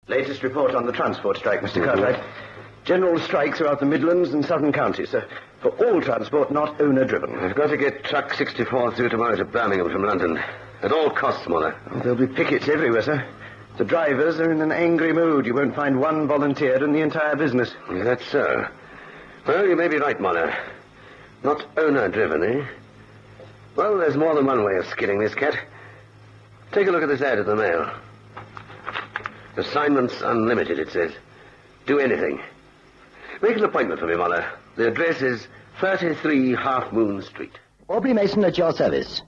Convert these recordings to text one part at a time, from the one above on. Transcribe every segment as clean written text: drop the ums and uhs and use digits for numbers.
Latest report on the transport strike, Mr. Cartwright. General strike throughout the Midlands and southern counties, for all transport not owner-driven. We've got to get truck 64 through tomorrow to Birmingham from London. At all costs, Muller. Oh, there'll be pickets everywhere, sir. The drivers are in an angry mood. You won't find one volunteer in the entire business. Yeah, that's so. Well, you may be right, Muller. Not owner-driven, eh? Well, there's more than one way of skinning this cat. Take a look at this ad in the Mail. Assignments unlimited, it says. Do anything. Make an appointment for me, Muller. The address is 33 Half Moon Street. Aubrey Mason at your service.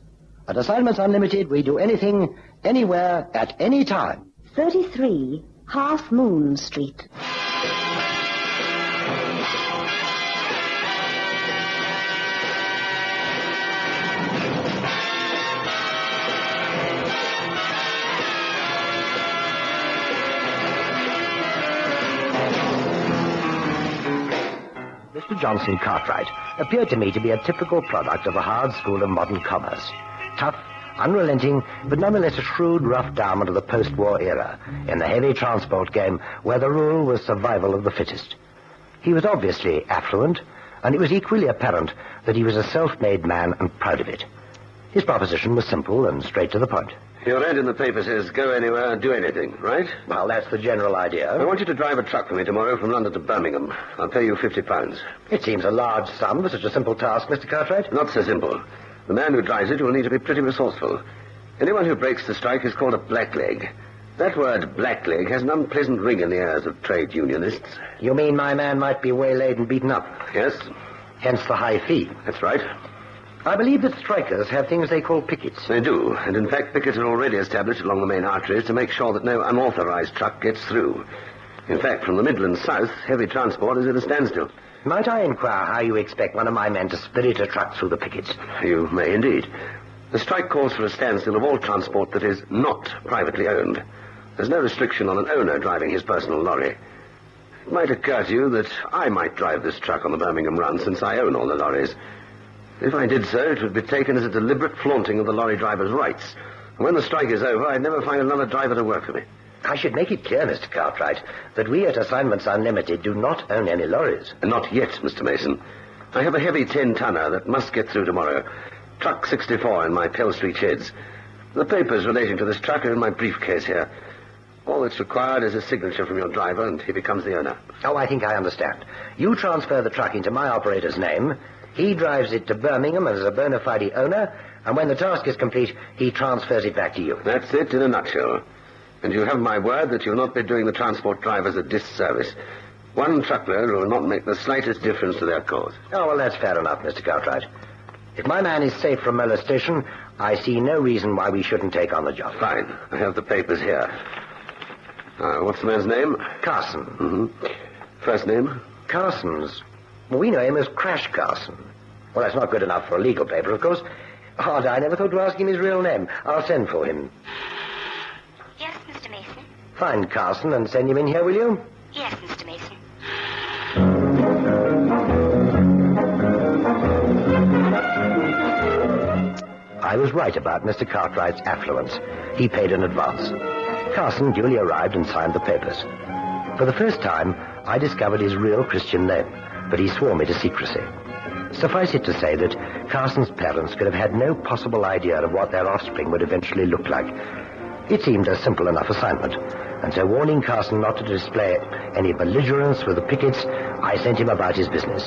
At Assignments Unlimited, we do anything, anywhere, at any time. 33 Half Moon Street. Mr. Johnson Cartwright appeared to me to be a typical product of the hard school of modern commerce. Tough, unrelenting, but nonetheless a shrewd rough diamond of the post-war era, in the heavy transport game where the rule was survival of the fittest. He was obviously affluent, and it was equally apparent that he was a self-made man and proud of it. His proposition was simple and straight to the point. Your ad in the paper says go anywhere, do anything, right? Well, that's the general idea. I want you to drive a truck for me tomorrow from London to Birmingham. I'll pay you £50. It seems a large sum for such a simple task, Mr. Cartwright. Not so simple. The man who drives it will need to be pretty resourceful. Anyone who breaks the strike is called a blackleg. That word blackleg has an unpleasant ring in the ears of trade unionists. You mean my man might be waylaid and beaten up? Yes. Hence the high fee. That's right. I believe that strikers have things they call pickets. They do, and in fact pickets are already established along the main arteries to make sure that no unauthorized truck gets through. In fact, from the Midlands south, heavy transport is at a standstill. Might I inquire how you expect one of my men to spirit a truck through the pickets? You may indeed. The strike calls for a standstill of all transport that is not privately owned. There's no restriction on an owner driving his personal lorry. It might occur to you that I might drive this truck on the Birmingham run since I own all the lorries. If I did so, it would be taken as a deliberate flaunting of the lorry driver's rights. And when the strike is over, I'd never find another driver to work for me. I should make it clear, Mr. Cartwright, that we at Assignments Unlimited do not own any lorries. And not yet, Mr. Mason. I have a heavy 10-tonner that must get through tomorrow. Truck 64 in my Pell Street sheds. The papers relating to this truck are in my briefcase here. All that's required is a signature from your driver, and he becomes the owner. Oh, I think I understand. You transfer the truck into my operator's name. He drives it to Birmingham as a bona fide owner, and when the task is complete, he transfers it back to you. That's it in a nutshell. And you have my word that you'll not be doing the transport drivers a disservice. One truckload will not make the slightest difference to their cause. Oh, well, that's fair enough, Mr. Cartwright. If my man is safe from molestation, I see no reason why we shouldn't take on the job. Fine. I have the papers here. What's the man's name? Carson. Mm-hmm. First name? Carson's. Well, we know him as Crash Carson. Well, that's not good enough for a legal paper, of course. Oh, I never thought to ask him his real name. I'll send for him. Yes, Mr. Mason. Find Carson and send him in here, will you? Yes, Mr. Mason. I was right about Mr. Cartwright's affluence. He paid in advance. Carson duly arrived and signed the papers. For the first time, I discovered his real Christian name, but he swore me to secrecy. Suffice it to say that Carson's parents could have had no possible idea of what their offspring would eventually look like. It seemed a simple enough assignment, and so warning Carson not to display any belligerence with the pickets, I sent him about his business.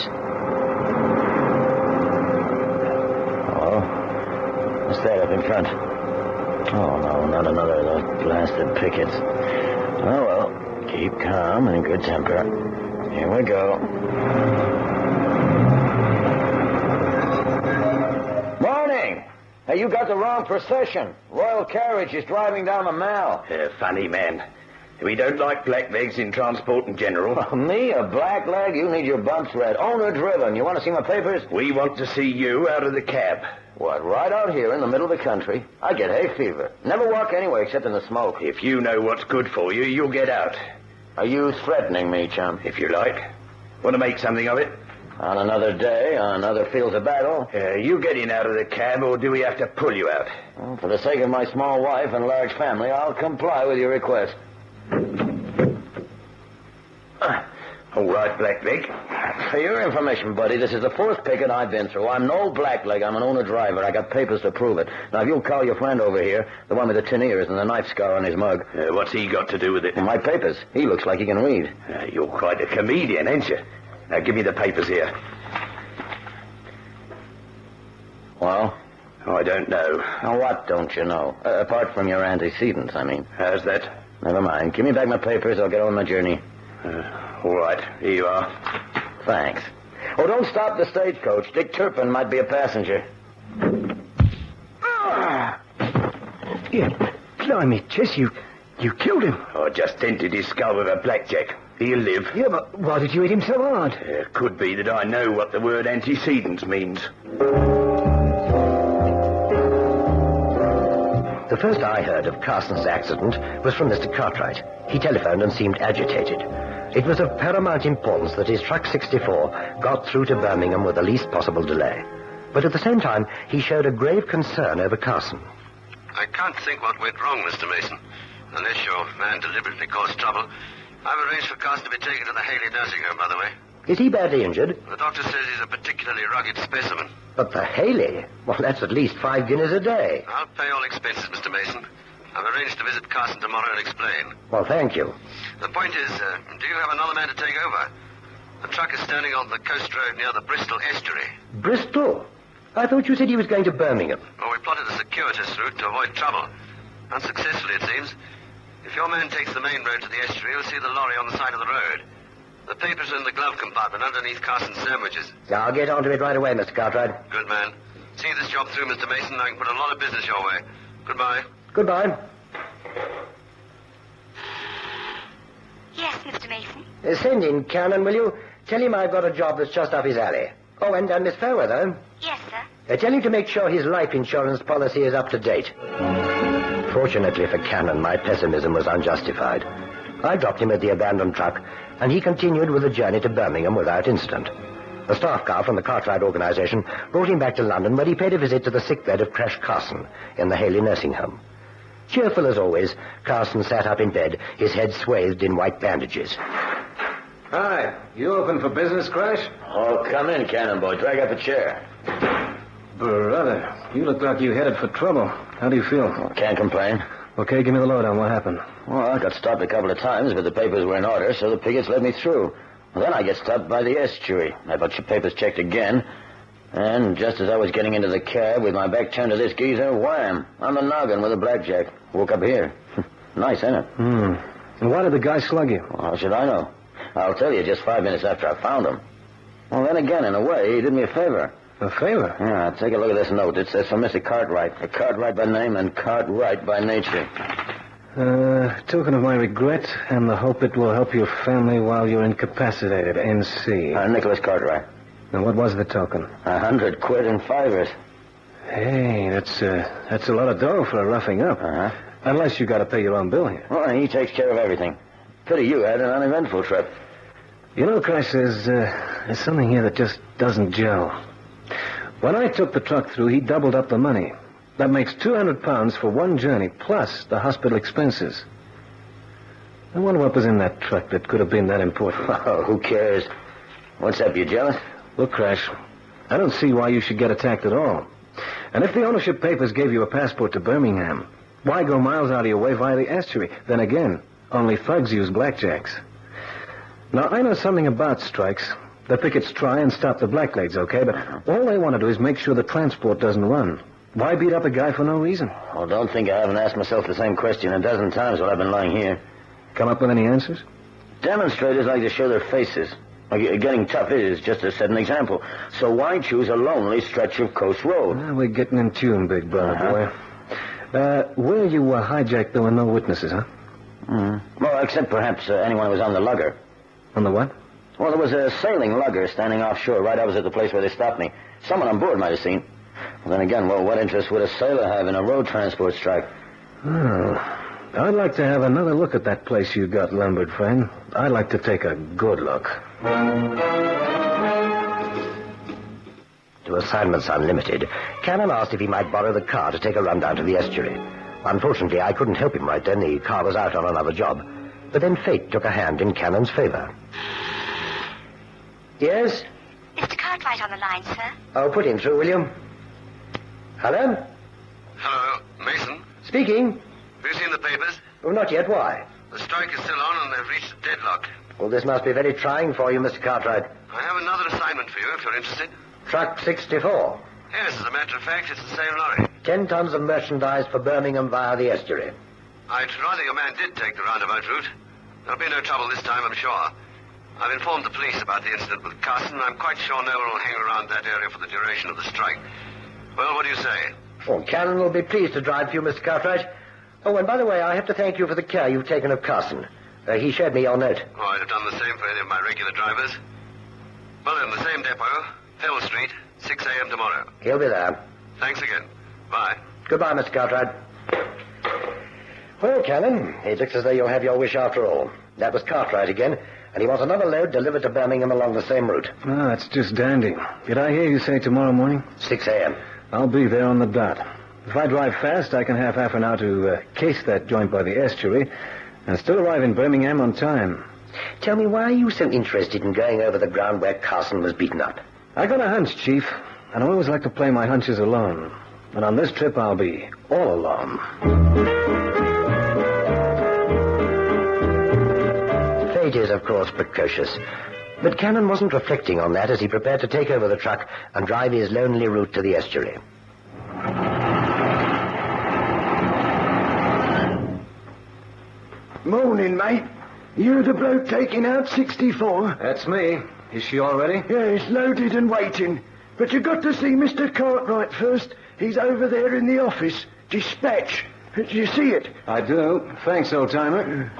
Oh, what's that up in front? Oh, no, not another of those blasted pickets. Oh, well, keep calm and in good temper. Here we go. Morning! Hey, you got the wrong procession. Royal carriage is driving down the Mall. Funny man. We don't like blacklegs in transport in general. Me, a blackleg? You need your bumps read. Owner-driven. You want to see my papers? We want to see you out of the cab. What, right out here in the middle of the country? I get hay fever. Never walk anywhere except in the smoke. If you know what's good for you, you'll get out. Are you threatening me, chum? If you like. Want to make something of it? On another day, on other fields of battle. You getting out of the cab, or do we have to pull you out? Well, for the sake of my small wife and large family, I'll comply with your request. right, Blackleg. For your information, buddy, this is the fourth picket I've been through. I'm no blackleg. I'm an owner-driver. I got papers to prove it. Now, if you'll call your friend over here, the one with the tin ears and the knife scar on his mug. What's he got to do with it? My papers. He looks like he can read. You're quite a comedian, ain't you? Now, give me the papers here. Well? Oh, I don't know. Now, what don't you know? Apart from your antecedents, I mean. How's that? Never mind. Give me back my papers. I'll get on my journey. All right. Here you are. Thanks. Oh, don't stop the stagecoach. Dick Turpin might be a passenger. Yeah, blimey, Chess, you killed him. Oh, just dented his skull with a blackjack. He'll live. Yeah, but why did you hit him so hard? Could be that I know what the word antecedents means. The first I heard of Carson's accident was from Mr. Cartwright. He telephoned and seemed agitated. It was of paramount importance that his truck 64 got through to Birmingham with the least possible delay. But at the same time, he showed a grave concern over Carson. I can't think what went wrong, Mr. Mason. Unless your man deliberately caused trouble. I've arranged for Carson to be taken to the Haley nursing home, by the way. Is he badly injured? The doctor says he's a particularly rugged specimen. But the Haley? Well, that's at least 5 guineas a day. I'll pay all expenses, Mr. Mason. I've arranged to visit Carson tomorrow and explain. Well, thank you. The point is, do you have another man to take over? The truck is standing on the coast road near the Bristol estuary. Bristol? I thought you said he was going to Birmingham. Well, we plotted a circuitous route to avoid trouble. Unsuccessfully, it seems. If your man takes the main road to the estuary, he'll see the lorry on the side of the road. The papers are in the glove compartment underneath Carson's sandwiches. I'll get onto it right away, Mr. Cartwright. Good man. See this job through, Mr. Mason. I can put a lot of business your way. Goodbye. Goodbye. Yes, Mr. Mason. Send in Cannon, will you? Tell him I've got a job that's just up his alley. Oh, and Miss Fairweather. Yes, sir. Tell him to make sure his life insurance policy is up to date. Fortunately for Cannon, my pessimism was unjustified. I dropped him at the abandoned truck, and he continued with the journey to Birmingham without incident. A staff car from the Cartwright organization brought him back to London, where he paid a visit to the sickbed of Crash Carson in the Haley nursing home. Cheerful as always, Carson sat up in bed, his head swathed in white bandages. Hi. You open for business, Crash? Oh, come in, Cannon boy. Drag up a chair. Brother, you look like you headed for trouble. How do you feel? Oh, can't complain. Okay, give me the lowdown. What happened? Well, I got stopped a couple of times, but the papers were in order, so the pickets let me through. Well, then I get stopped by the estuary. I got your papers checked again. And just as I was getting into the cab with my back turned to this geezer, wham! On the noggin with a blackjack. Woke up here. Nice, ain't it? And why did the guy slug you? Well, how should I know? I'll tell you just 5 minutes after I found him. Well, then again, in a way, he did me a favor. A favor? Yeah, take a look at this note. It says from Mr. Cartwright. Cartwright by name and Cartwright by nature. Token of my regret and the hope it will help your family while you're incapacitated. N.C. Nicholas Cartwright. Now, what was the token? 100 quid in fivers. Hey, that's a lot of dough for a roughing up. Uh-huh. Unless you got to pay your own bill here. Well, he takes care of everything. Pity you had an uneventful trip. You know, Crash, there's something here that just doesn't gel. When I took the truck through, he doubled up the money. That makes £200 for one journey, plus the hospital expenses. I wonder what was in that truck that could have been that important. Oh, who cares? What's up, you jealous? Look, Crash, I don't see why you should get attacked at all. And if the ownership papers gave you a passport to Birmingham, why go miles out of your way via the estuary? Then again, only thugs use blackjacks. Now, I know something about strikes. The pickets try and stop the blacklegs, okay? But all they want to do is make sure the transport doesn't run. Why beat up a guy for no reason? Oh, don't think I haven't asked myself the same question a dozen times while I've been lying here. Come up with any answers? Demonstrators like to show their faces. Getting tough is just to set an example. So why choose a lonely stretch of coast road? Well, we're getting in tune, big brother boy. Where you hijacked, there were no witnesses, huh? Well, except perhaps anyone who was on the lugger. On the what? Well, there was a sailing lugger standing offshore right opposite the place where they stopped me. Someone on board might have seen. Well, then again, what interest would a sailor have in a road transport strike? Oh, I'd like to have another look at that place you got lumbered, friend. I'd like to take a good look. To Assignments Unlimited, Cannon asked if he might borrow the car to take a run down to the estuary. Unfortunately, I couldn't help him right then. The car was out on another job. But then fate took a hand in Cannon's favor. Yes? Mr. Cartwright on the line, sir. Oh, put him through, will you? Hello? Hello, Mason. Speaking. Have you seen the papers? Oh, not yet. Why? The strike is still on and they've reached a deadlock. Well, this must be very trying for you, Mr. Cartwright. I have another assignment for you if you're interested. Truck 64. Yes, as a matter of fact, it's the same lorry. 10 tons of merchandise for Birmingham via the estuary. I'd rather your man did take the roundabout route. There'll be no trouble this time, I'm sure. I've informed the police about the incident with Carson, and I'm quite sure no one will hang around that area for the duration of the strike. Well, what do you say? Oh, Cannon will be pleased to drive for you, Mr. Cartwright. Oh, and by the way, I have to thank you for the care you've taken of Carson. He showed me your note. Oh, I'd have done the same for any of my regular drivers. Well, then, the same depot, Hill Street, 6 a.m. tomorrow. He'll be there. Thanks again. Bye. Goodbye, Mr. Cartwright. Well, Cannon, it looks as though you'll have your wish after all. That was Cartwright again, and he wants another load delivered to Birmingham along the same route. Oh, that's just dandy. Did I hear you say tomorrow morning? 6 a.m. I'll be there on the dot. If I drive fast, I can have half an hour to case that joint by the estuary and still arrive in Birmingham on time. Tell me, why are you so interested in going over the ground where Carson was beaten up? I got a hunch, Chief, and I always like to play my hunches alone. And on this trip, I'll be all alone. Fate is, of course, precocious. But Cannon wasn't reflecting on that as he prepared to take over the truck and drive his lonely route to the estuary. Morning, mate. You the bloke taking out 64? That's me. Is she all ready? Yes, loaded and waiting. But you've got to see Mr. Cartwright first. He's over there in the office. Dispatch. Do you see it? I do. Thanks, old-timer.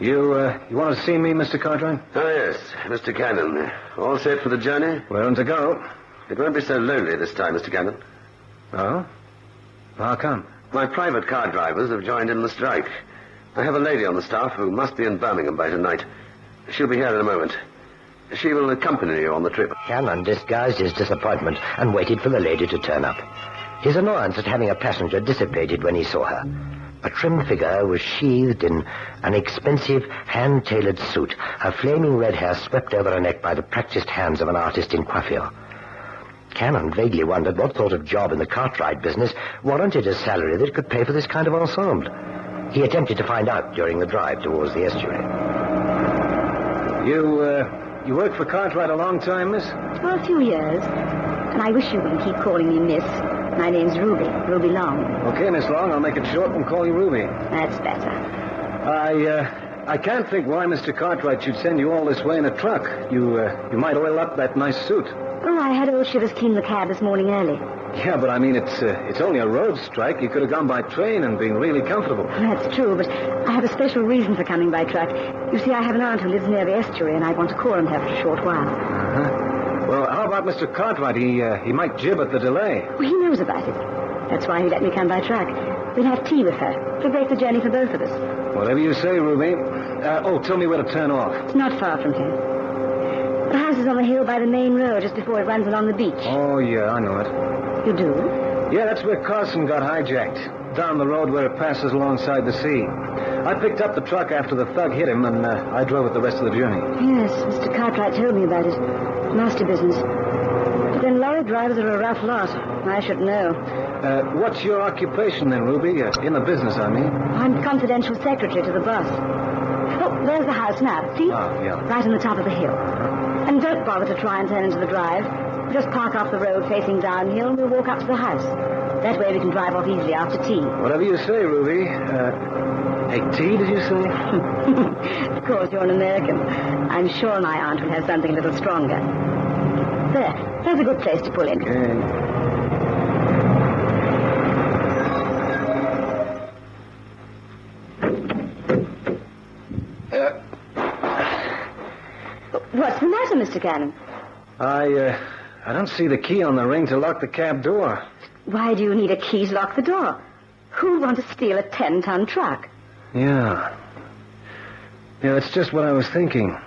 You want to see me, Mr. Cartwright? Oh, yes, Mr. Cannon. All set for the journey? Raring to go. It won't be so lonely this time, Mr. Cannon. Oh? How come? My private car drivers have joined in the strike. I have a lady on the staff who must be in Birmingham by tonight. She'll be here in a moment. She will accompany you on the trip. Cannon disguised his disappointment and waited for the lady to turn up. His annoyance at having a passenger dissipated when he saw her. A trim figure was sheathed in an expensive, hand-tailored suit, her flaming red hair swept over her neck by the practiced hands of an artist in coiffure. Cannon vaguely wondered what sort of job in the Cartwright business warranted a salary that could pay for this kind of ensemble. He attempted to find out during the drive towards the estuary. You worked for Cartwright a long time, miss? Well, a few years. And I wish you wouldn't keep calling me miss. My name's Ruby Long. Okay, Miss Long, I'll make it short and call you Ruby. That's better. I can't think why Mr. Cartwright should send you all this way in a truck. You might oil up that nice suit. Oh, I had old Shivers clean the cab this morning early. Yeah, but I mean, it's only a road strike. You could have gone by train and been really comfortable. That's true, but I have a special reason for coming by truck. You see, I have an aunt who lives near the estuary, and I want to call on her for a short while. Uh-huh. Well, how about Mr. Cartwright? He might jib at the delay. Well, he knows about it. That's why he let me come by truck. We'll have tea with her. It'll break the journey for both of us. Whatever you say, Ruby. Tell me where to turn off. It's not far from here. The house is on the hill by the main road just before it runs along the beach. Oh, yeah, I know it. You do? Yeah, that's where Carson got hijacked. Down the road where it passes alongside the sea. I picked up the truck after the thug hit him, and I drove it the rest of the journey. Yes, Mr. Cartwright told me about it. Master business. But then lorry drivers are a rough lot. I should know. What's your occupation then, Ruby? In the business, I mean. I'm confidential secretary to the boss. Oh, there's the house now. See? Oh, yeah. Right on the top of the hill. And don't bother to try and turn into the drive. Just park off the road facing downhill and we'll walk up to the house. That way we can drive off easily after tea. Whatever you say, Ruby. Hey, tea, did you say? Of course, you're an American. I'm sure my aunt will have something a little stronger. There's a good place to pull in. Okay. What's the matter, Mr. Cannon? I don't see the key on the ring to lock the cab door. Why do you need a key to lock the door? Who'd want to steal a 10-ton truck? Yeah. Yeah, that's just what I was thinking.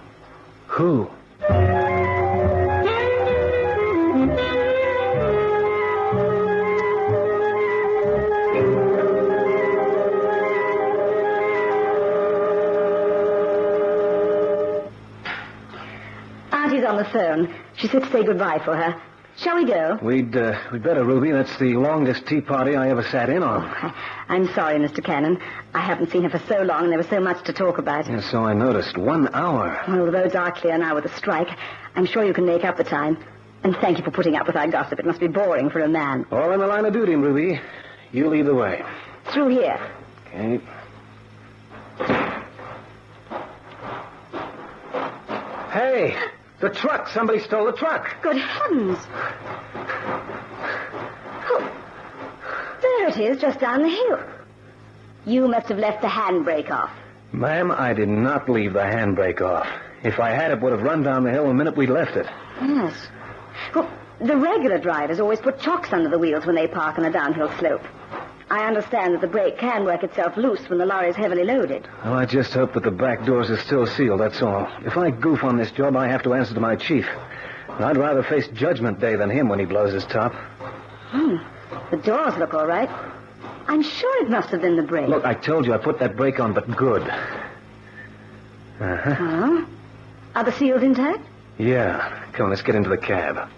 Who? on the phone. She said to say goodbye for her. Shall we go? We'd better, Ruby. That's the longest tea party I ever sat in on. I'm sorry, Mr. Cannon. I haven't seen her for so long, and there was so much to talk about. Yeah, so I noticed. 1 hour. Well, the roads are clear now with the strike. I'm sure you can make up the time. And thank you for putting up with our gossip. It must be boring for a man. All in the line of duty, Ruby. You lead the way. Through here. Okay. Hey! The truck! Somebody stole the truck! Good heavens! Oh, there it is, just down the hill. You must have left the handbrake off. Ma'am, I did not leave the handbrake off. If I had, it would have run down the hill the minute we left it. Yes. Well, the regular drivers always put chocks under the wheels when they park on a downhill slope. I understand that the brake can work itself loose when the lorry is heavily loaded. Well, I just hope that the back doors are still sealed, that's all. If I goof on this job, I have to answer to my chief. And I'd rather face Judgment Day than him when he blows his top. The doors look all right. I'm sure it must have been the brake. Look, I told you I put that brake on, but good. Huh? Are the seals intact? Yeah. Come on, let's get into the cab.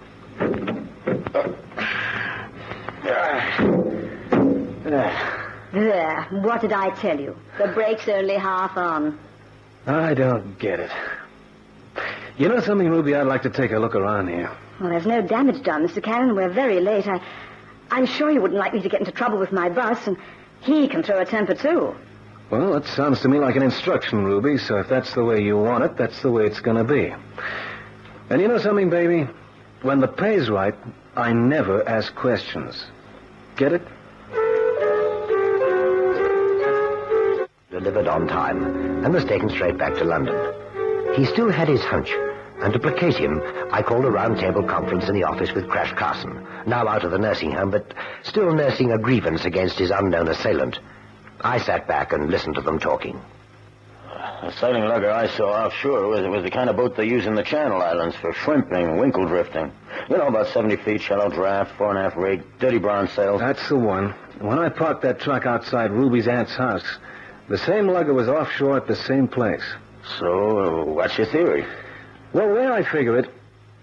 There. What did I tell you? The brake's only half on. I don't get it. You know something, Ruby? I'd like to take a look around here. Well, there's no damage done, Mr. Cannon. We're very late. I'm sure you wouldn't like me to get into trouble with my boss, and he can throw a temper, too. Well, that sounds to me like an instruction, Ruby, so if that's the way you want it, that's the way it's going to be. And you know something, baby? When the pay's right, I never ask questions. Get it? Delivered on time and was taken straight back to London. He still had his hunch, and to placate him, I called a round-table conference in the office with Crash Carson, now out of the nursing home, but still nursing a grievance against his unknown assailant. I sat back and listened to them talking. The sailing lugger I saw offshore was the kind of boat they use in the Channel Islands for shrimping, winkle drifting. You know, about 70 feet, shallow draft, 4.5 rig, dirty bronze sails. That's the one. When I parked that truck outside Ruby's aunt's house, the same lugger was offshore at the same place. So, what's your theory? Well, the way I figure it,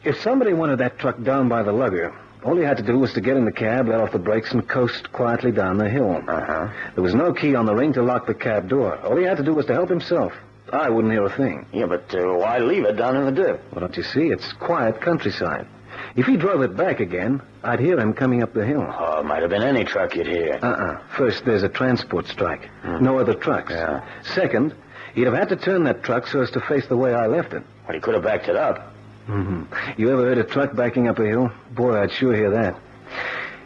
if somebody wanted that truck down by the lugger, all he had to do was to get in the cab, let off the brakes, and coast quietly down the hill. Uh-huh. There was no key on the ring to lock the cab door. All he had to do was to help himself. I wouldn't hear a thing. Yeah, but why leave it down in the dip? Well, don't you see? It's quiet countryside. If he drove it back again, I'd hear him coming up the hill. Oh, it might have been any truck you'd hear. First, there's a transport strike. No other trucks. Yeah. Second, he'd have had to turn that truck so as to face the way I left it. But he could have backed it up. You ever heard a truck backing up a hill? Boy, I'd sure hear that.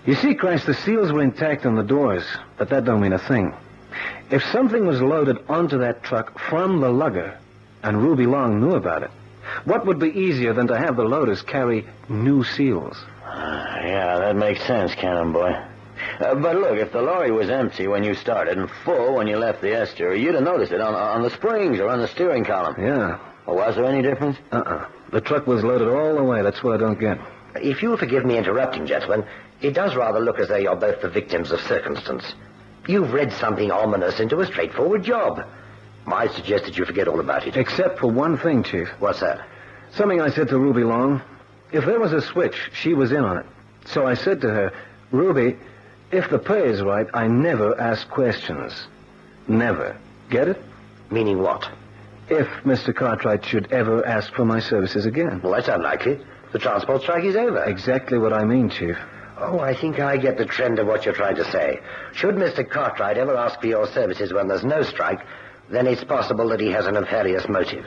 You see, Christ, the seals were intact on the doors, but that don't mean a thing. If something was loaded onto that truck from the lugger, and Ruby Long knew about it, what would be easier than to have the loaders carry new seals? Yeah, that makes sense, Cannon Boy. But look, if the lorry was empty when you started and full when you left the estuary, you'd have noticed it on the springs or on the steering column. Yeah. Well, was there any difference? The truck was loaded all the way. That's what I don't get. If you'll forgive me interrupting, gentlemen, it does rather look as though you're both the victims of circumstance. You've read something ominous into a straightforward job. I suggest that you forget all about it. Except for one thing, Chief. What's that? Something I said to Ruby Long. If there was a switch, she was in on it. So I said to her, Ruby, if the pay is right, I never ask questions. Never. Get it? Meaning what? If Mr. Cartwright should ever ask for my services again. Well, that's unlikely. The transport strike is over. Exactly what I mean, Chief. Oh, I think I get the trend of what you're trying to say. Should Mr. Cartwright ever ask for your services when there's no strike, then it's possible that he has a nefarious motive.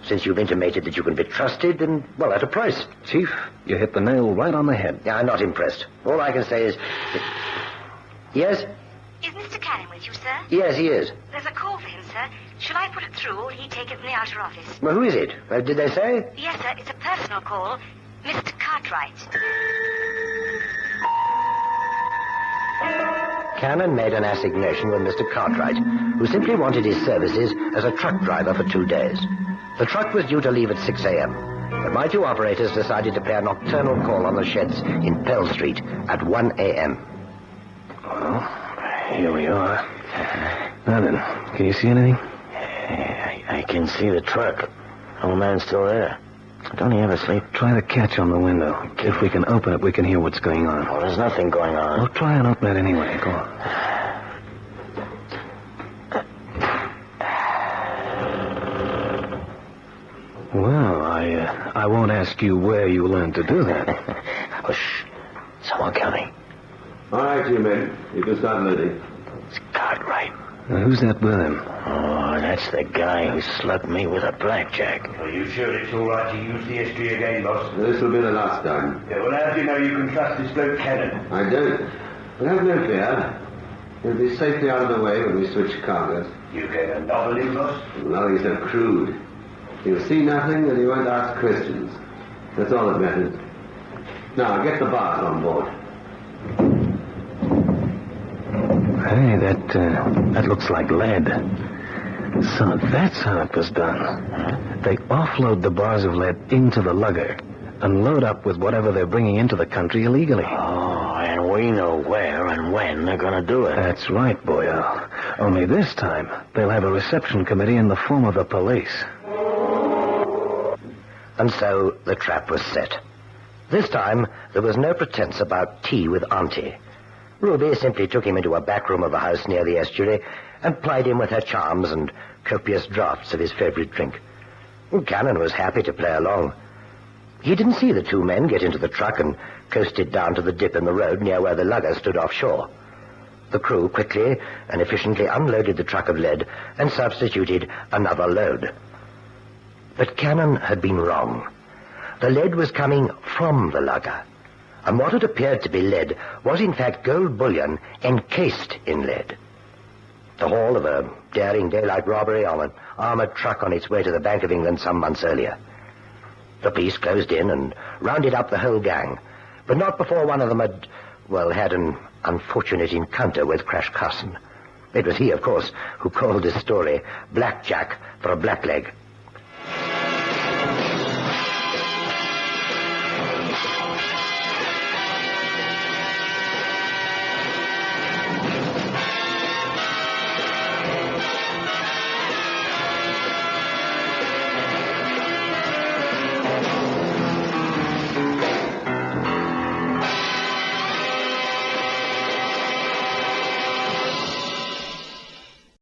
Since you've intimated that you can be trusted, and, well, at a price. Chief, you hit the nail right on the head. Yeah, I'm not impressed. All I can say is... Yes? Is Mr. Cannon with you, sir? Yes, he is. There's a call for him, sir. Shall I put it through, or will he take it from the outer office? Well, who is it? Did they say? Yes, sir. It's a personal call. Mr. Cartwright. Cannon made an assignation with Mr. Cartwright, who simply wanted his services as a truck driver for 2 days. The truck was due to leave at 6 a.m., but my two operators decided to pay a nocturnal call on the sheds in Pell Street at 1 a.m. Well, here we are. Now then, can you see anything? I can see the truck. Old man's still there. Don't he ever sleep? Try the catch on the window. If we can open it, we can hear what's going on. Oh, there's nothing going on. Well, try and open it anyway. Go on. Well, I won't ask you where you learned to do that. Oh, shh. Someone coming. All right, you men. You can start loading. It's Cartwright. Now, who's that with him? Oh, that's the guy who slugged me with a blackjack. Are you sure it's all right to use the history again, boss? This will be the last time. Yeah, well, how do you know you can trust this bloke Cannon? I don't. But have no fear. He'll be safely out of the way when we switch cargoes. You get a novel in, boss? Nothing so crude. He'll see nothing and he won't ask questions. That's all that matters. Now, get the bars on board. Hey, that looks like lead. So that's how it was done. They offload the bars of lead into the lugger and load up with whatever they're bringing into the country illegally. Oh, and we know where and when they're going to do it. That's right, boyo. Only this time, they'll have a reception committee in the form of the police. And so the trap was set. This time, there was no pretense about tea with Auntie. Ruby simply took him into a back room of the house near the estuary and plied him with her charms and copious draughts of his favorite drink. Cannon was happy to play along. He didn't see the two men get into the truck and coasted down to the dip in the road near where the lugger stood offshore. The crew quickly and efficiently unloaded the truck of lead and substituted another load. But Cannon had been wrong. The lead was coming from the lugger, and what had appeared to be lead was in fact gold bullion encased in lead. The haul of a daring daylight robbery on an armored truck on its way to the Bank of England some months earlier. The police closed in and rounded up the whole gang, but not before one of them had an unfortunate encounter with Crash Carson. It was he, of course, who called his story Blackjack for a blackleg.